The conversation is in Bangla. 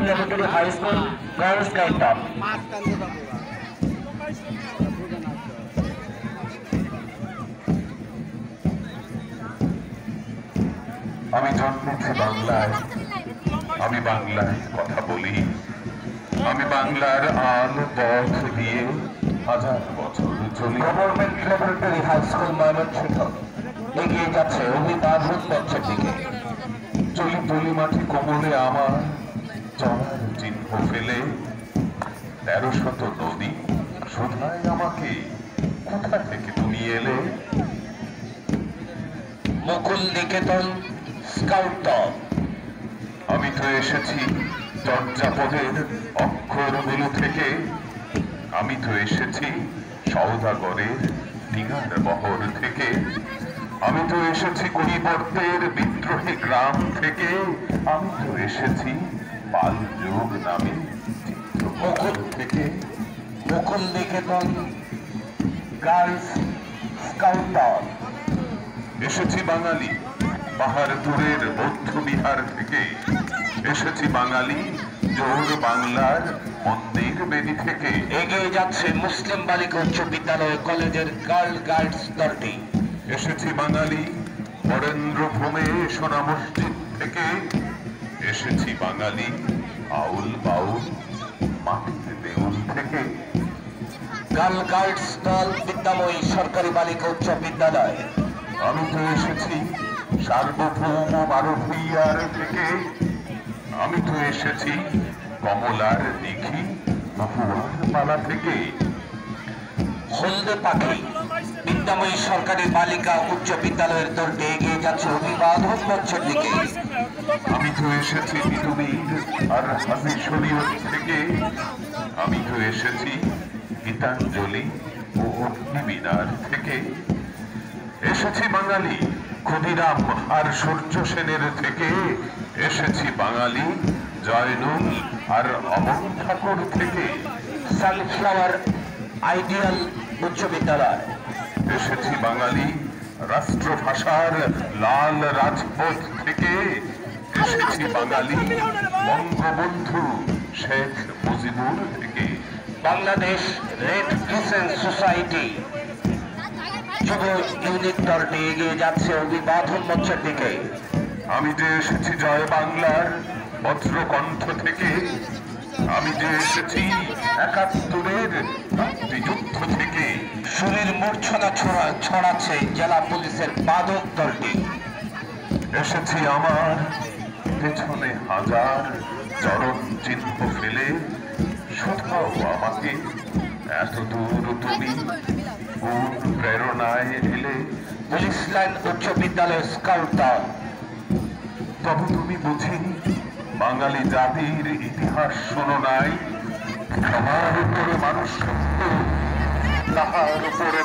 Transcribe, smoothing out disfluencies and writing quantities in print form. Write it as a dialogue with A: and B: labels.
A: Laboratory high school girls guide top.
B: আমি জন্মেছি বাংলায়, আমি বাংলায় কথা বলি, আমি বাংলার আলো পথ দিয়ে হাজার বছর চলি।
A: Government laboratory high school Mymensingh এগিয়ে যাচ্ছে অভিবাদন মঞ্চের দিকে।
B: চলি টলি মাটি কোমলে আমার চলার চিহ্ন ফেলে, ১৩০০ নদী শোধায় আমাকে কোথা থেকে তুমি এলে।
A: মুকুল নিকেতন স্কাউট দল।
B: আমি তো এসেছি চর্যাপদের অক্ষরগুলো থেকে, আমি তো এসেছি সওদাগরের ডিঙার বহর থেকে, আমি তো এসেছি কলিবর্তের বিদ্রোহী গ্রাম থেকে, আমি তো এসেছি পাল যুগ নামে চিত্রকূট থেকে।
A: মুকুল নিকেতন গার্লস স্কাউট দল।
B: এসেছি বাঙালি পাহাড়পুরের বৌদ্ধ বিহার থেকে, এসেছি বাঙালি জোর বাংলার মন্দির বেদি থেকে।
A: এগিয়ে যাচ্ছে মুসলিম বালিকা উচ্চ বিদ্যালয় কলেজের গার্ল গাইডস দলটি।
B: এসেছি বাঙালি বরেন্দ্রভূমে সোনা মসজিদ থেকে, এসেছি বাঙালি আউল বাউল মাটির দেউল থেকে।
A: গার্ল গাইডস দল বিদ্যাময়ী সরকারি বালিকা উচ্চ বিদ্যালয়।
B: আমি তো এসেছি সার্বভৌম বারোভূইয়ার থেকে, আমি তো এসেছি কমলার দিঘি মহুয়ার পালা থেকে।
A: হলদে পাখি বিদ্যাময়ী সরকারি বালিকা উচ্চ বিদ্যালয়ের দলটি এগিয়ে যাচ্ছে অভিবাদন মঞ্চের দিকে।
B: আমি তো এসেছি বিদুবীর আর হাজি শরীয়ত থেকে, আমি তো এসেছি গীতাঞ্জলি ও অগ্নিবীণার থেকে। এসেছি বাঙালি ক্ষুদিরাম আর সূর্য সেনের থেকে, এসেছি বাঙালি জয়নুল আর অমন ঠাকুর থেকে।
A: সানফ্লাওয়ার আইডিয়াল উচ্চ বিদ্যালয়।
B: এসেছি বাঙালি রাষ্ট্রভাষার লাল রাজপথ থেকে, এসেছি বাঙালি বঙ্গবন্ধু শেখ মুজিবুর থেকে।
A: বাংলাদেশ রেড ক্রিসেন্ট সোসাইটি যুব ইউনিট দলটি এগিয়ে যাচ্ছে অভিবাদন মঞ্চের দিকে।
B: আমি যে এসেছি জয় বাংলার বজ্রকণ্ঠ থেকে, আমি যে এসেছি ৭১-এর মুক্তিযুদ্ধ থেকে।
A: শরীর মূর্ছনা ছড়াচ্ছে জেলা পুলিশের বাদক দলটি।
B: এসেছি আমার পেছনে হাজার চরণ চিহ্ন ফেলে, শোধাও আমাকে এত দূর তুমি কোন প্রেরণায় এলে।
A: পুলিশ লাইন উচ্চ বিদ্যালয় স্কাউট দল।
B: তবে তুমি বুঝি বাঙালি জাতির ইতিহাস শোনো নাই, সবার উপরে মানুষ সত্য, তাহার উপরে